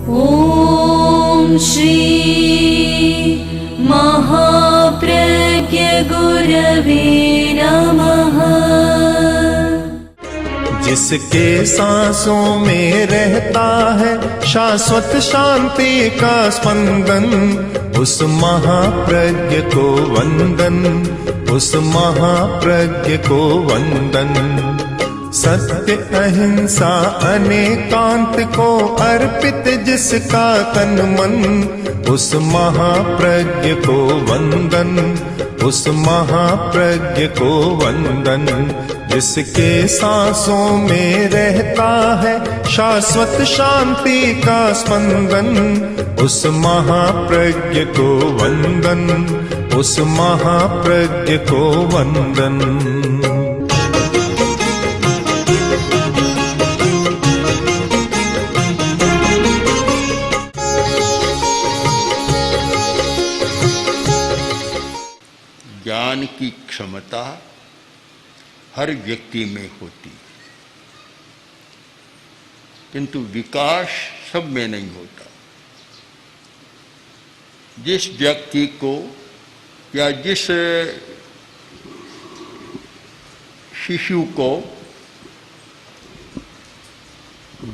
ॐ श्री महाप्रज्ञ गुरवे नमः। जिसके सांसों में रहता है शाश्वत शांति का स्पंदन, उस महाप्रज्ञ को वंदन, उस महाप्रज्ञ को वंदन। सत्य अहिंसा अनेकांत को अर्पित जिसका तन मन, उस महाप्रज्ञ को वंदन, उस महाप्रज्ञ को वंदन। जिसके सांसों में रहता है शाश्वत शांति का स्पंदन, उस महाप्रज्ञ को वंदन, उस महाप्रज्ञ को वंदन। ज्ञान की क्षमता हर व्यक्ति में होती, किंतु विकास सब में नहीं होता। जिस व्यक्ति को या जिस शिशु को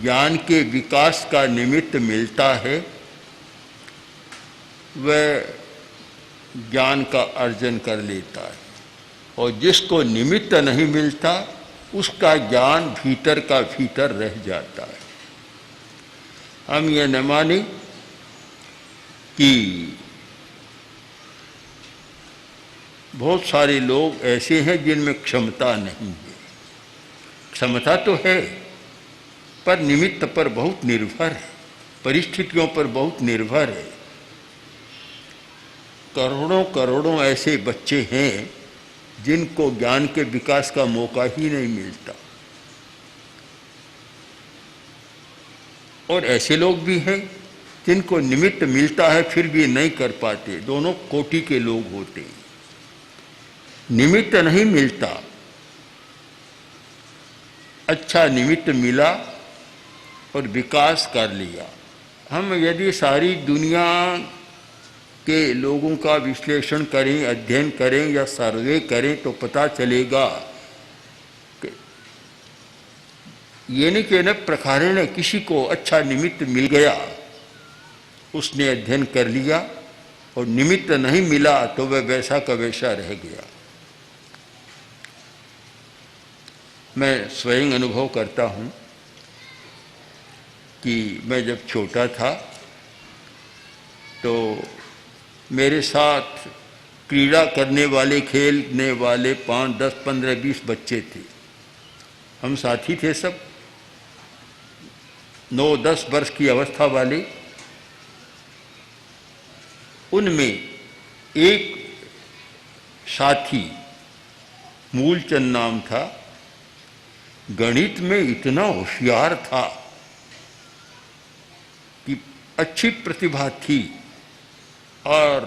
ज्ञान के विकास का निमित्त मिलता है, वह ज्ञान का अर्जन कर लेता है, और जिसको निमित्त नहीं मिलता उसका ज्ञान भीतर का भीतर रह जाता है। हम ये न माने कि बहुत सारे लोग ऐसे हैं जिनमें क्षमता नहीं है। क्षमता तो है, पर निमित्त पर बहुत निर्भर है, परिस्थितियों पर बहुत निर्भर है। करोड़ों करोड़ों ऐसे बच्चे हैं जिनको ज्ञान के विकास का मौका ही नहीं मिलता, और ऐसे लोग भी हैं जिनको निमित्त मिलता है फिर भी नहीं कर पाते। दोनों कोटि के लोग होते हैं। निमित्त नहीं मिलता, अच्छा निमित्त मिला और विकास कर लिया। हम यदि सारी दुनिया के लोगों का विश्लेषण करें, अध्ययन करें या सर्वे करें तो पता चलेगा कि ये नहीं कि न प्रकारे ने किसी को अच्छा निमित्त मिल गया, उसने अध्ययन कर लिया, और निमित्त नहीं मिला तो वह वैसा का वैसा रह गया। मैं स्वयं अनुभव करता हूँ कि मैं जब छोटा था तो मेरे साथ क्रीड़ा करने वाले, खेलने वाले 5, 10, 15, 20 बच्चे थे। हम साथी थे सब, 9, 10 वर्ष की अवस्था वाले। उनमें एक साथी, मूलचंद नाम था, गणित में इतना होशियार था कि अच्छी प्रतिभा थी, और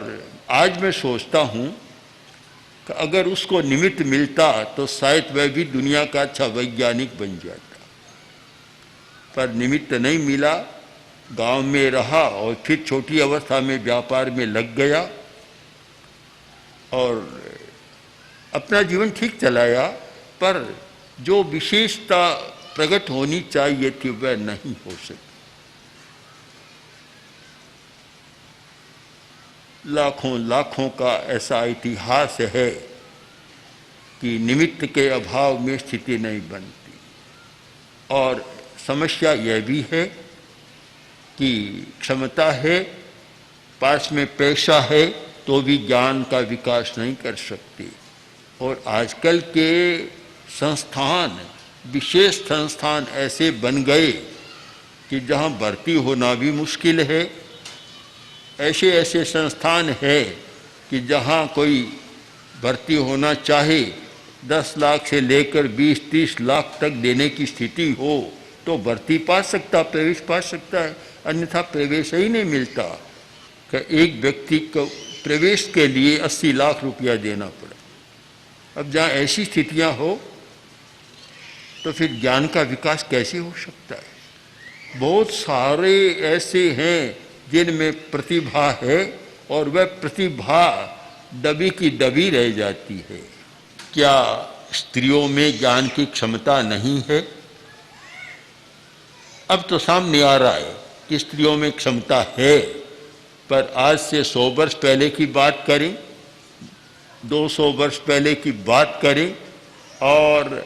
आज मैं सोचता हूँ कि अगर उसको निमित्त मिलता तो शायद वह भी दुनिया का अच्छा वैज्ञानिक बन जाता। पर निमित्त नहीं मिला, गांव में रहा और फिर छोटी अवस्था में व्यापार में लग गया और अपना जीवन ठीक चलाया, पर जो विशेषता प्रकट होनी चाहिए थी वह नहीं हो सकी। लाखों लाखों का ऐसा इतिहास है कि निमित्त के अभाव में स्थिति नहीं बनती। और समस्या यह भी है कि क्षमता है, पास में पैसा है, तो भी ज्ञान का विकास नहीं कर सकते। और आजकल के संस्थान, विशेष संस्थान ऐसे बन गए कि जहाँ भर्ती होना भी मुश्किल है। ऐसे ऐसे संस्थान है कि जहाँ कोई भर्ती होना चाहे 10 लाख से लेकर 20-30 लाख तक देने की स्थिति हो तो भर्ती पा सकता, प्रवेश पा सकता है, अन्यथा प्रवेश ही नहीं मिलता। कि एक व्यक्ति को प्रवेश के लिए 80 लाख रुपया देना पड़े। अब जहाँ ऐसी स्थितियाँ हो तो फिर ज्ञान का विकास कैसे हो सकता है? बहुत सारे ऐसे हैं जिनमें प्रतिभा है और वह प्रतिभा दबी की दबी रह जाती है। क्या स्त्रियों में ज्ञान की क्षमता नहीं है? अब तो सामने आ रहा है कि स्त्रियों में क्षमता है, पर आज से 100 वर्ष पहले की बात करें, 200 वर्ष पहले की बात करें और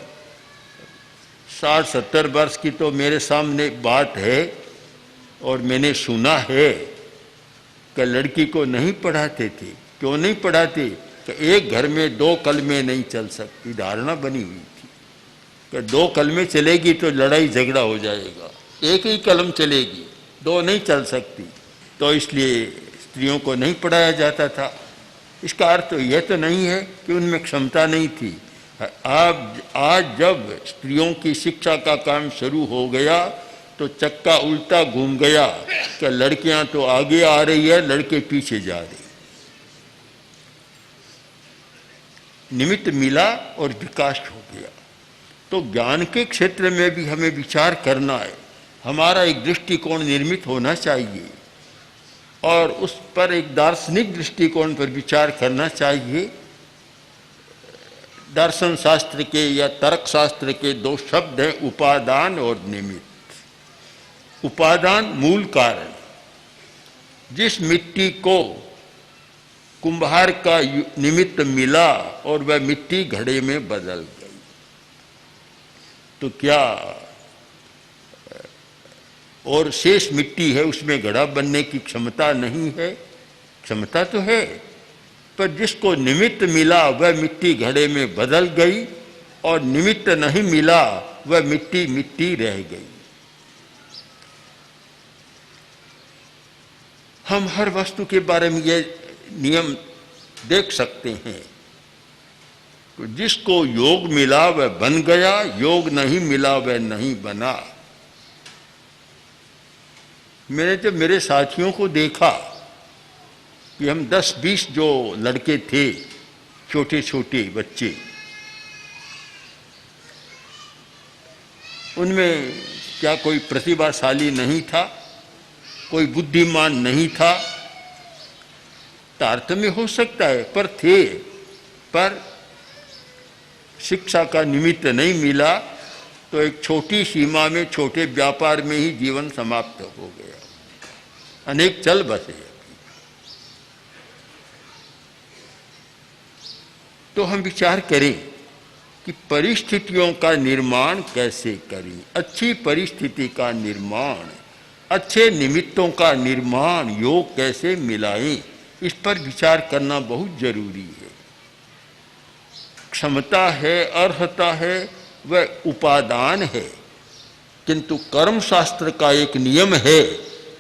60-70 वर्ष की तो मेरे सामने बात है और मैंने सुना है कि लड़की को नहीं पढ़ाते थे। क्यों नहीं पढ़ाते? कि एक घर में 2 कलमें नहीं चल सकती, धारणा बनी हुई थी कि 2 कलमें चलेगी तो लड़ाई झगड़ा हो जाएगा, एक ही कलम चलेगी, 2 नहीं चल सकती, तो इसलिए स्त्रियों को नहीं पढ़ाया जाता था। इसका अर्थ तो यह तो नहीं है कि उनमें क्षमता नहीं थी। आज जब स्त्रियों की शिक्षा का काम शुरू हो गया तो चक्का उल्टा घूम गया कि लड़कियां तो आगे आ रही है, लड़के पीछे जा रहे। निमित्त मिला और विकास हो गया। तो ज्ञान के क्षेत्र में भी हमें विचार करना है, हमारा एक दृष्टिकोण निर्मित होना चाहिए और उस पर एक दार्शनिक दृष्टिकोण पर विचार करना चाहिए। दर्शन शास्त्र के या तर्क शास्त्र के 2 शब्द हैं, उपादान और निमित्त। उपादान मूल कारण, जिस मिट्टी को कुंभार का निमित्त मिला और वह मिट्टी घड़े में बदल गई, तो क्या और शेष मिट्टी है, उसमें घड़ा बनने की क्षमता नहीं है? क्षमता तो है, पर जिसको निमित्त मिला वह मिट्टी घड़े में बदल गई और निमित्त नहीं मिला वह मिट्टी मिट्टी रह गई। हम हर वस्तु के बारे में ये नियम देख सकते हैं, जिसको योग मिला वह बन गया, योग नहीं मिला वह नहीं बना। मैंने जब मेरे साथियों को देखा कि हम 10-20 जो लड़के थे, छोटे छोटे बच्चे, उनमें क्या कोई प्रतिभाशाली नहीं था, कोई बुद्धिमान नहीं था? तारतम्य हो सकता है, पर थे, पर शिक्षा का निमित्त नहीं मिला तो एक छोटी सीमा में, छोटे व्यापार में ही जीवन समाप्त हो गया। अनेक चल बसे। तो हम विचार करें कि परिस्थितियों का निर्माण कैसे करें, अच्छी परिस्थिति का निर्माण, अच्छे निमित्तों का निर्माण, योग कैसे मिलाएं, इस पर विचार करना बहुत जरूरी है। क्षमता है, अर्हता है, वह उपादान है, किंतु कर्म शास्त्र का एक नियम है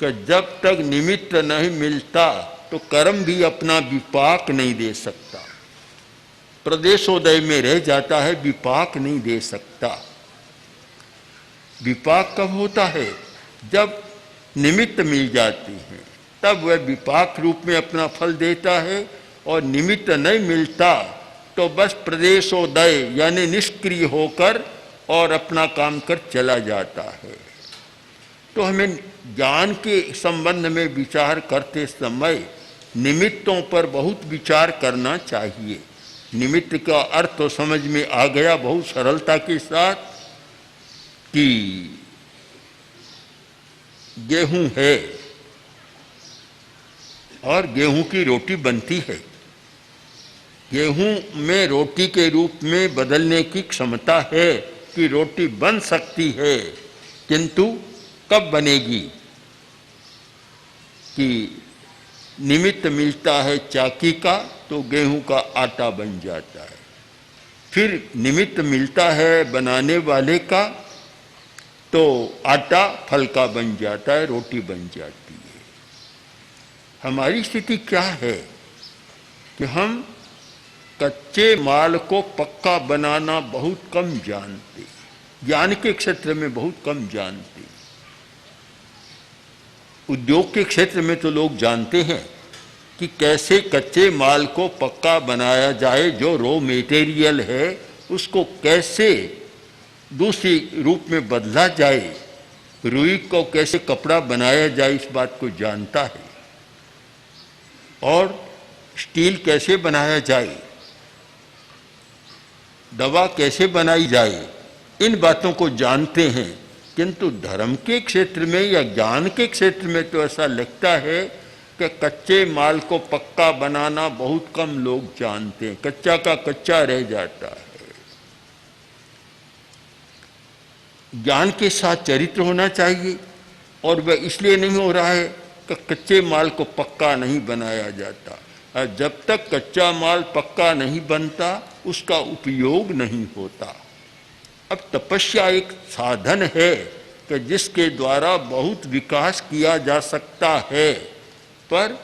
कि जब तक निमित्त नहीं मिलता तो कर्म भी अपना विपाक नहीं दे सकता, प्रदेशोदय में रह जाता है, विपाक नहीं दे सकता। विपाक कब होता है? जब निमित्त मिल जाती है, तब वह विपाक रूप में अपना फल देता है, और निमित्त नहीं मिलता तो बस प्रदेशोदय यानी निष्क्रिय होकर और अपना काम कर चला जाता है। तो हमें ज्ञान के संबंध में विचार करते समय निमित्तों पर बहुत विचार करना चाहिए। निमित्त का अर्थ तो समझ में आ गया बहुत सरलता के साथ कि गेहूं है और गेहूं की रोटी बनती है। गेहूं में रोटी के रूप में बदलने की क्षमता है कि रोटी बन सकती है, किंतु कब बनेगी? कि निमित्त मिलता है चाकी का तो गेहूं का आटा बन जाता है, फिर निमित्त मिलता है बनाने वाले का तो आटा फल का बन जाता है, रोटी बन जाती है। हमारी स्थिति क्या है कि हम कच्चे माल को पक्का बनाना बहुत कम जानते, ज्ञान के क्षेत्र में बहुत कम जानते। उद्योग के क्षेत्र में तो लोग जानते हैं कि कैसे कच्चे माल को पक्का बनाया जाए, जो रॉ मटेरियल है उसको कैसे दूसरी रूप में बदला जाए, रुई को कैसे कपड़ा बनाया जाए इस बात को जानता है, और स्टील कैसे बनाया जाए, दवा कैसे बनाई जाए, इन बातों को जानते हैं। किंतु धर्म के क्षेत्र में या ज्ञान के क्षेत्र में तो ऐसा लगता है कि कच्चे माल को पक्का बनाना बहुत कम लोग जानते हैं, कच्चा का कच्चा रह जाता है। ज्ञान के साथ चरित्र होना चाहिए, और वह इसलिए नहीं हो रहा है कि कच्चे माल को पक्का नहीं बनाया जाता। और जब तक कच्चा माल पक्का नहीं बनता उसका उपयोग नहीं होता। अब तपस्या एक साधन है कि जिसके द्वारा बहुत विकास किया जा सकता है, पर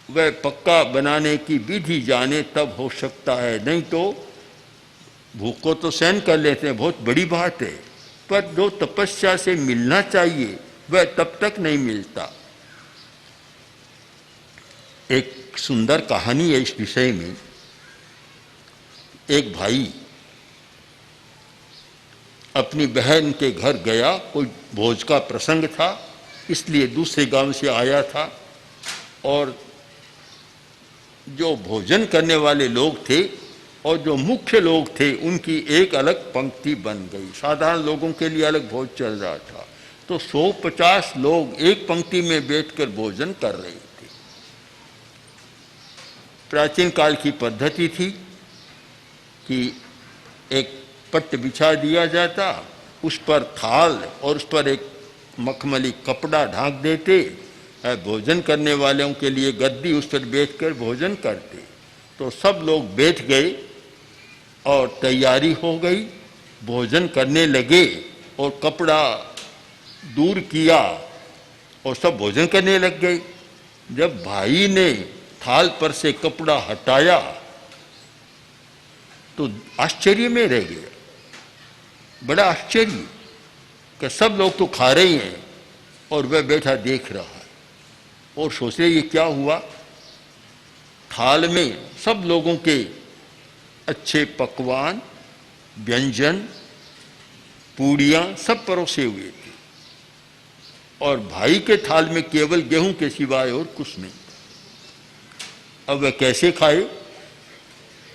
वह पक्का बनाने की विधि जाने तब हो सकता है, नहीं तो भूख को तो सहन कर लेते हैं, बहुत बड़ी बात है, पर जो तपस्या से मिलना चाहिए वह तब तक नहीं मिलता। एक सुंदर कहानी है इस विषय में। एक भाई अपनी बहन के घर गया, कोई भोज का प्रसंग था इसलिए दूसरे गांव से आया था, और जो भोजन करने वाले लोग थे और जो मुख्य लोग थे उनकी एक अलग पंक्ति बन गई। साधारण लोगों के लिए अलग भोज चल रहा था, तो 150 लोग एक पंक्ति में बैठकर भोजन कर रहे थे। प्राचीन काल की पद्धति थी कि एक पट्ट बिछा दिया जाता, उस पर थाल और उस पर एक मखमली कपड़ा ढांक देते, भोजन करने वालों के लिए गद्दी, उस पर बैठकर भोजन करते। तो सब लोग बैठ गए और तैयारी हो गई, भोजन करने लगे और कपड़ा दूर किया और सब भोजन करने लग गए। जब भाई ने थाल पर से कपड़ा हटाया तो आश्चर्य में रह गया, बड़ा आश्चर्य कि सब लोग तो खा रहे हैं और वह बैठा देख रहा है, और सोच रहे ये क्या हुआ। थाल में सब लोगों के अच्छे पकवान, व्यंजन, पूड़ियाँ सब परोसे हुए थे, और भाई के थाल में केवल गेहूं के सिवाय और कुछ नहीं। अब वह कैसे खाए?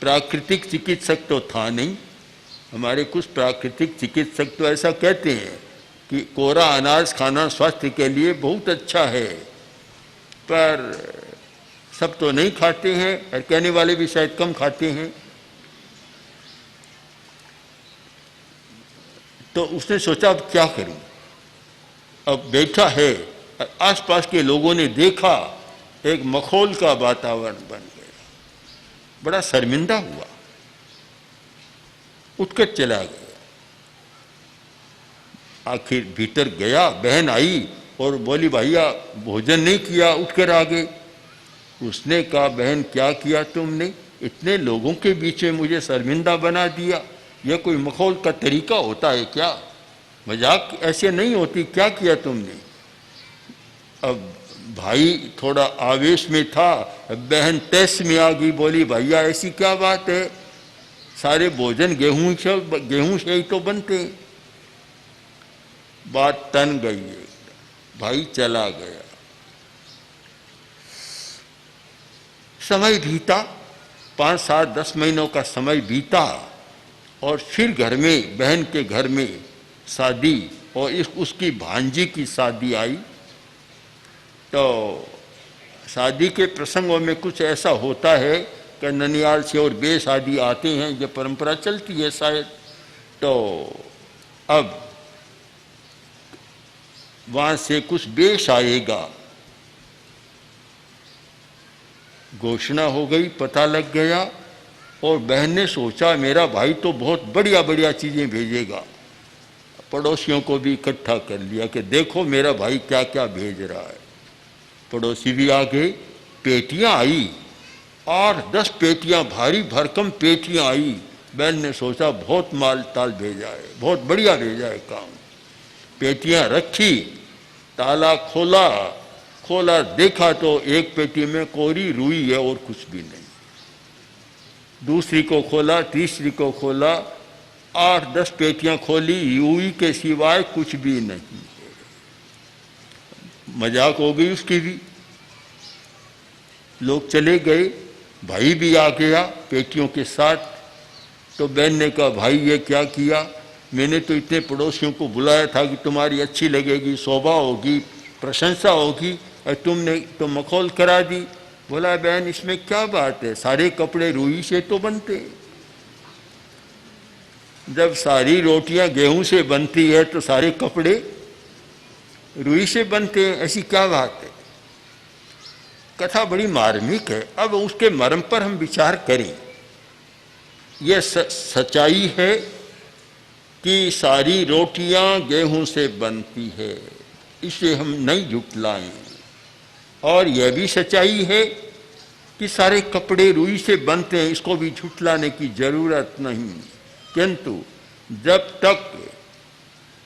प्राकृतिक चिकित्सक तो था नहीं। हमारे कुछ प्राकृतिक चिकित्सक तो ऐसा कहते हैं कि कोरा अनाज खाना स्वास्थ्य के लिए बहुत अच्छा है, पर सब तो नहीं खाते हैं, और कहने वाले भी शायद कम खाते हैं। तो उसने सोचा अब क्या करूं। अब बैठा है, आसपास के लोगों ने देखा, एक मखौल का वातावरण बन गया, बड़ा शर्मिंदा हुआ, उठकर चला गया। आखिर भीतर गया, बहन आई और बोली भैया भोजन नहीं किया, उठकर आ गए। उसने कहा बहन क्या किया तुमने, इतने लोगों के बीच में मुझे शर्मिंदा बना दिया, यह कोई मखौल का तरीका होता है क्या? मजाक ऐसे नहीं होती, क्या किया तुमने? अब भाई थोड़ा आवेश में था, बहन तैस में आ गई, बोली भैया ऐसी क्या बात है, सारे भोजन गेहूं से ही तो बनते हैं। बात तन गई है, भाई चला गया। समय बीता, 5, 7, 10 महीनों का समय बीता, और फिर घर में, बहन के घर में शादी, और उसकी भांजी की शादी आई। तो शादी के प्रसंगों में कुछ ऐसा होता है कि ननियाल से और बे शादी आते हैं, ये परंपरा चलती है शायद। तो अब वहाँ से कुछ बेश आएगा, घोषणा हो गई, पता लग गया, और बहन ने सोचा मेरा भाई तो बहुत बढ़िया बढ़िया चीज़ें भेजेगा। पड़ोसियों को भी इकट्ठा कर लिया कि देखो मेरा भाई क्या क्या भेज रहा है। पड़ोसी भी आ गए, पेटियाँ आई, और 10 पेटियाँ, भारी भरकम पेटियाँ आई। बहन ने सोचा बहुत माल ताल भेजा है, बहुत बढ़िया भेजा है काम। पेटियाँ रखी, ताला खोला, देखा तो एक पेटी में कोरी रुई है और कुछ भी नहीं। दूसरी को खोला, तीसरी को खोला, 8-10 पेटियां खोली, रूई के सिवाय कुछ भी नहीं। मजाक हो गई उसकी भी। लोग चले गए, भाई भी आ गया पेटियों के साथ। तो बहन ने कहा, भाई ये क्या किया? मैंने तो इतने पड़ोसियों को बुलाया था कि तुम्हारी अच्छी लगेगी, शोभा होगी, प्रशंसा होगी, और तुमने तो मखौल करा दी। बोला, बहन इसमें क्या बात है, सारे कपड़े रुई से तो बनते। जब सारी रोटियां गेहूं से बनती है तो सारे कपड़े रुई से बनते हैं, ऐसी क्या बात है? कथा बड़ी मार्मिक है। अब उसके मर्म पर हम विचार करें। यह सच्चाई है कि सारी रोटियां गेहूं से बनती है, इसे हम नहीं झुटलाएं। और यह भी सच्चाई है कि सारे कपड़े रुई से बनते हैं, इसको भी झुटलाने की जरूरत नहीं। किंतु जब तक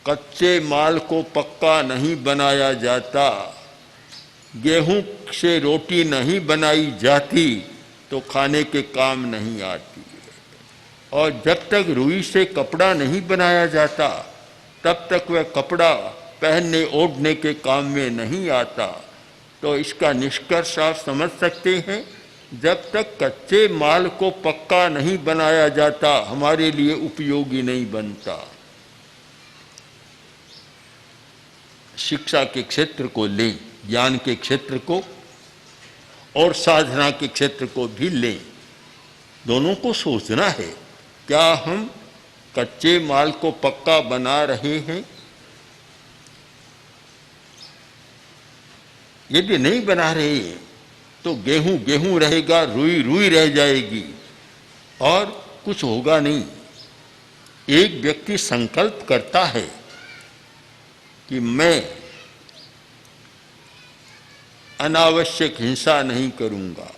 कच्चे माल को पक्का नहीं बनाया जाता, गेहूं से रोटी नहीं बनाई जाती, तो खाने के काम नहीं आती। और जब तक रुई से कपड़ा नहीं बनाया जाता, तब तक वह कपड़ा पहनने ओढ़ने के काम में नहीं आता। तो इसका निष्कर्ष आप समझ सकते हैं, जब तक कच्चे माल को पक्का नहीं बनाया जाता, हमारे लिए उपयोगी नहीं बनता। शिक्षा के क्षेत्र को लें, ज्ञान के क्षेत्र को, और साधना के क्षेत्र को भी लें। दोनों को सोचना है, क्या हम कच्चे माल को पक्का बना रहे हैं? यदि नहीं बना रहे हैं तो गेहूं गेहूं रहेगा, रुई रुई रह जाएगी और कुछ होगा नहीं। एक व्यक्ति संकल्प करता है कि मैं अनावश्यक हिंसा नहीं करूंगा।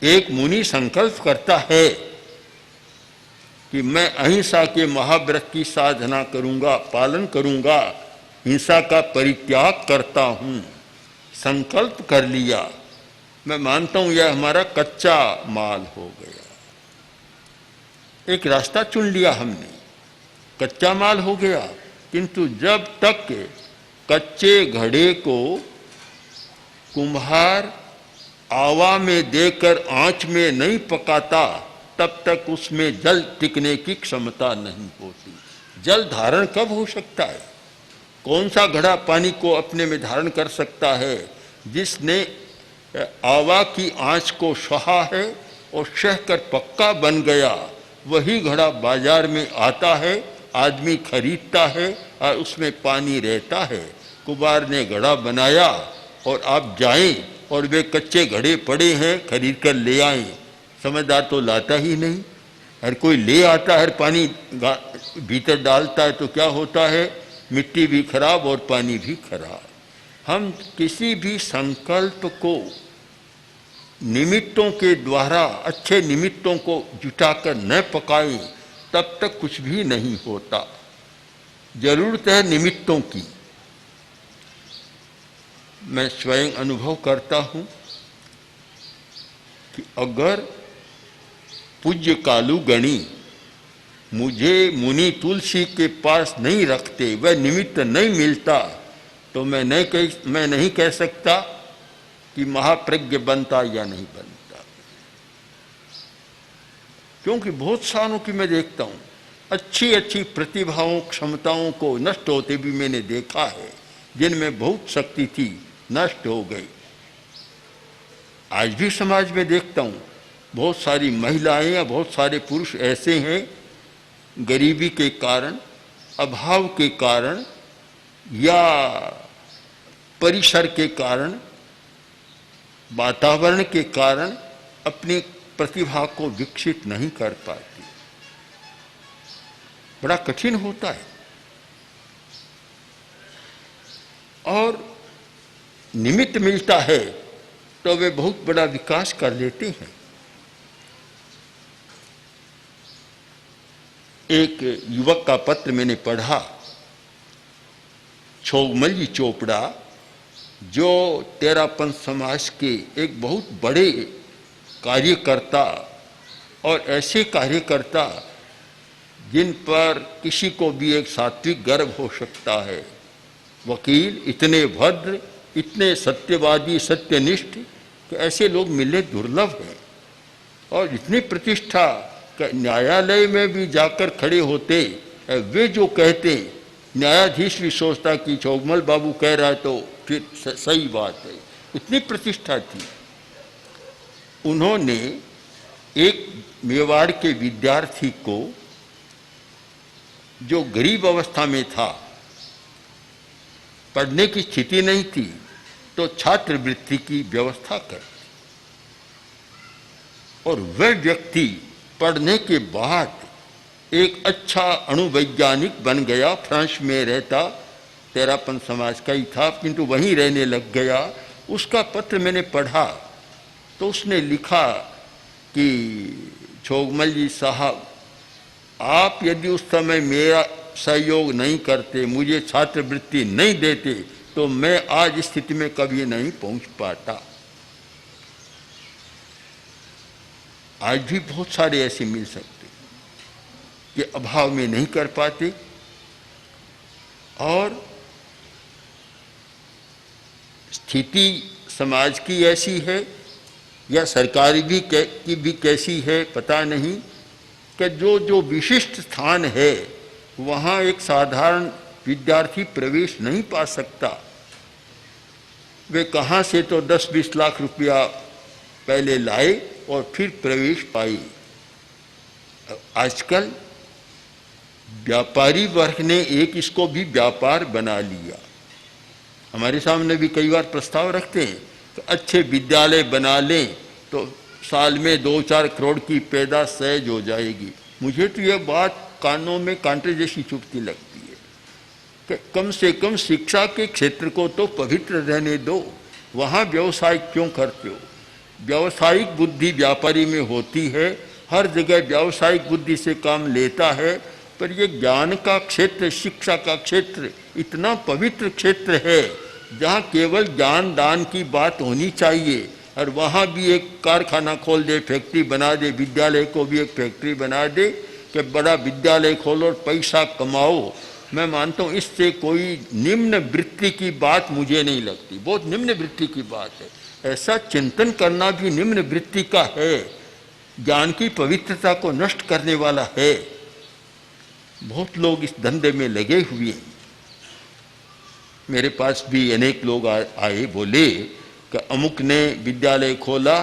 एक मुनि संकल्प करता है कि मैं अहिंसा के महाव्रत की साधना करूंगा, पालन करूंगा, हिंसा का परित्याग करता हूं। संकल्प कर लिया। मैं मानता हूं यह हमारा कच्चा माल हो गया। एक रास्ता चुन लिया हमने, कच्चा माल हो गया। किंतु जब तक कच्चे घड़े को कुम्हार आवा में देकर आंच में नहीं पकाता, तब तक उसमें जल टिकने की क्षमता नहीं होती। जल धारण कब हो सकता है? कौन सा घड़ा पानी को अपने में धारण कर सकता है? जिसने आवा की आंच को सहा है और सहकर पक्का बन गया, वही घड़ा बाजार में आता है, आदमी खरीदता है और उसमें पानी रहता है। कुम्हार ने घड़ा बनाया और आप जाएं और वे कच्चे घड़े पड़े हैं, खरीद कर ले आएं। समझदार तो लाता ही नहीं। हर कोई ले आता है, पानी भीतर डालता है तो क्या होता है? मिट्टी भी खराब और पानी भी खराब। हम किसी भी संकल्प को निमित्तों के द्वारा, अच्छे निमित्तों को जुटाकर न पकाएं, तब तक कुछ भी नहीं होता। जरूरत है निमित्तों की। मैं स्वयं अनुभव करता हूं कि अगर पूज्य कालू गणी मुझे मुनि तुलसी के पास नहीं रखते, वह निमित्त नहीं मिलता, तो मैं नहीं कह सकता कि महाप्रज्ञ बनता या नहीं बनता। क्योंकि बहुत सालों की मैं देखता हूं, अच्छी अच्छी प्रतिभाओं, क्षमताओं को नष्ट होते भी मैंने देखा है, जिनमें बहुत शक्ति थी, नष्ट हो गई। आज भी समाज में देखता हूं, बहुत सारी महिलाएं या बहुत सारे पुरुष ऐसे हैं, गरीबी के कारण, अभाव के कारण या परिसर के कारण, वातावरण के कारण अपनी प्रतिभा को विकसित नहीं कर पाती। बड़ा कठिन होता है। और निमित्त मिलता है तो वे बहुत बड़ा विकास कर लेते हैं। एक युवक का पत्र मैंने पढ़ा, छोगमल्ली चोपड़ा, जो तेरापंथ समाज के एक बहुत बड़े कार्यकर्ता और ऐसे कार्यकर्ता जिन पर किसी को भी एक सात्विक गर्व हो सकता है। वकील इतने भद्र, इतने सत्यवादी, सत्यनिष्ठ कि ऐसे लोग मिलने दुर्लभ हैं। और इतनी प्रतिष्ठा कि न्यायालय में भी जाकर खड़े होते, वे जो कहते, न्यायाधीश भी सोचता कि चौगमल बाबू कह रहा है तो फिर सही बात है। इतनी प्रतिष्ठा थी। उन्होंने एक मेवाड़ के विद्यार्थी को, जो गरीब अवस्था में था, पढ़ने की स्थिति नहीं थी, तो छात्रवृत्ति की व्यवस्था कर। और वह व्यक्ति पढ़ने के बाद एक अच्छा अणुवैज्ञानिक बन गया। फ्रांस में रहता, तेरापन समाज का ही था, किंतु वहीं रहने लग गया। उसका पत्र मैंने पढ़ा तो उसने लिखा कि चौगमल जी साहब, आप यदि उस समय मेरा सहयोग नहीं करते, मुझे छात्रवृत्ति नहीं देते, तो मैं आज इस स्थिति में कभी नहीं पहुंच पाता। आज भी बहुत सारे ऐसे मिल सकते कि अभाव में नहीं कर पाते। और स्थिति समाज की ऐसी है या सरकारी भी की भी कैसी है पता नहीं, कि जो विशिष्ट स्थान है वहाँ एक साधारण विद्यार्थी प्रवेश नहीं पा सकता। वे कहाँ से तो 10-20 लाख रुपया पहले लाए और फिर प्रवेश पाए। आजकल व्यापारी वर्ग ने एक इसको भी व्यापार बना लिया। हमारे सामने भी कई बार प्रस्ताव रखते हैं तो अच्छे विद्यालय बना लें तो साल में 2-4 करोड़ की पैदा सहज हो जाएगी। मुझे तो यह बात कानों में कांटे जैसी चुभती लगती है कि कम से कम शिक्षा के क्षेत्र को तो पवित्र रहने दो। वहाँ व्यवसाय क्यों करते हो? व्यावसायिक बुद्धि व्यापारी में होती है, हर जगह व्यावसायिक बुद्धि से काम लेता है, पर ये ज्ञान का क्षेत्र, शिक्षा का क्षेत्र इतना पवित्र क्षेत्र है जहाँ केवल ज्ञान दान की बात होनी चाहिए। और वहाँ भी एक कारखाना खोल दे, फैक्ट्री बना दे, विद्यालय को भी एक फैक्ट्री बना दे कि बड़ा विद्यालय खोलो और पैसा कमाओ। मैं मानता हूँ इससे कोई निम्न वृत्ति की बात मुझे नहीं लगती, बहुत निम्न वृत्ति की बात है। ऐसा चिंतन करना भी निम्न वृत्ति का है, ज्ञान की पवित्रता को नष्ट करने वाला है। बहुत लोग इस धंधे में लगे हुए हैं। मेरे पास भी अनेक लोग आए, बोले कि अमुक ने विद्यालय खोला,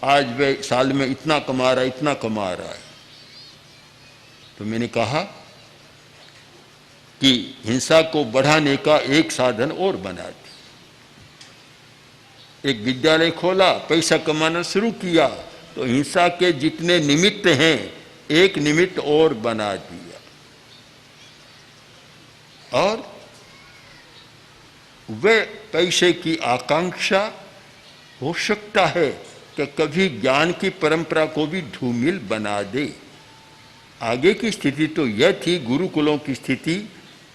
आज वह साल में इतना कमा रहा है, इतना कमा रहा है। तो मैंने कहा कि हिंसा को बढ़ाने का एक साधन और बना दिया। एक विद्यालय खोला, पैसा कमाना शुरू किया, तो हिंसा के जितने निमित्त हैं एक निमित्त और बना दिया। और वे पैसे की आकांक्षा हो सकता है कि कभी ज्ञान की परंपरा को भी धूमिल बना दे। आगे की स्थिति तो यह थी, गुरुकुलों की स्थिति,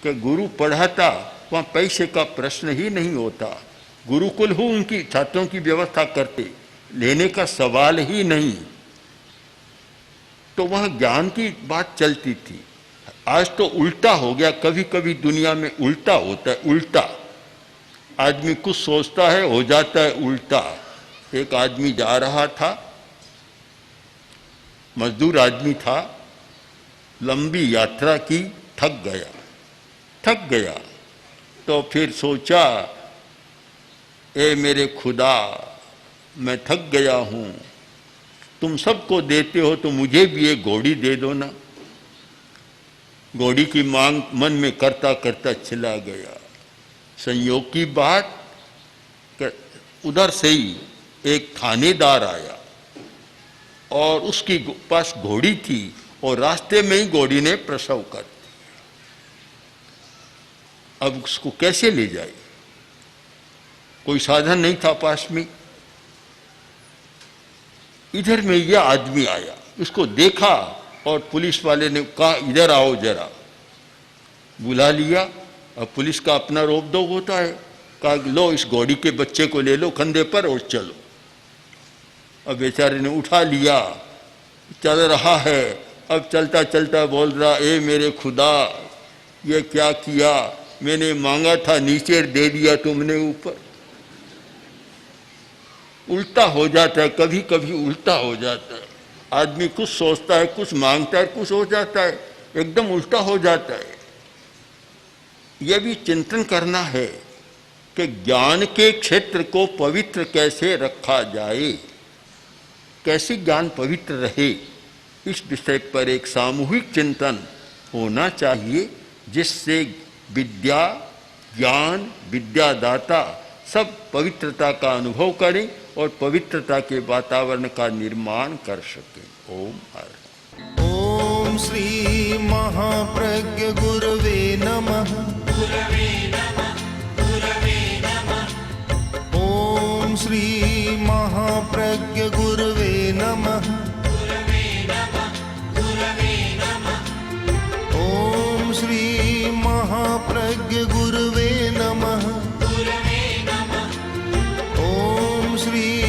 कि गुरु पढ़ाता, वहाँ पैसे का प्रश्न ही नहीं होता। गुरुकुल हो उनकी छात्रों की व्यवस्था करते, लेने का सवाल ही नहीं, तो वहाँ ज्ञान की बात चलती थी। आज तो उल्टा हो गया, कभी कभी दुनिया में उल्टा होता है। उल्टा आदमी कुछ सोचता है, हो जाता है उल्टा। एक आदमी जा रहा था, मजदूर आदमी था, लंबी यात्रा की, थक गया तो फिर सोचा, ए मेरे खुदा, मैं थक गया हूँ, तुम सबको देते हो तो मुझे भी एक घोड़ी दे दो ना। घोड़ी की मांग मन में करता करता चला गया। संयोग की बात, उधर से ही एक थानेदार आया और उसकी पास घोड़ी थी और रास्ते में ही घोड़ी ने प्रसव कर दिया। अब उसको कैसे ले जाए? कोई साधन नहीं था पास में। इधर में यह आदमी आया, इसको देखा और पुलिस वाले ने कहा इधर आओ जरा, बुला लिया। अब पुलिस का अपना रोक-टोक होता है, कहा लो इस घोड़ी के बच्चे को ले लो कंधे पर और चलो। अब बेचारे ने उठा लिया, चल रहा है अब चलता चलता बोल रहा, ए मेरे खुदा, ये क्या किया, मैंने मांगा था नीचे, दे दिया तुमने ऊपर। उल्टा हो जाता है, कभी कभी उल्टा हो जाता है। आदमी कुछ सोचता है, कुछ मांगता है, कुछ हो जाता है, एकदम उल्टा हो जाता है। यह भी चिंतन करना है कि ज्ञान के क्षेत्र को पवित्र कैसे रखा जाए, कैसे ज्ञान पवित्र रहे, इस विषय पर एक सामूहिक चिंतन होना चाहिए, जिससे विद्या, ज्ञान, विद्यादाता सब पवित्रता का अनुभव करें और पवित्रता के वातावरण का निर्माण कर सकें। ओम हर। ओम श्री महाप्रज्ञ गुरवे नमः। ओम श्री महाप्रज्ञ गुरवे नमः। ओम श्री महाप्रज्ञ गुरवे नमः। ओम श्री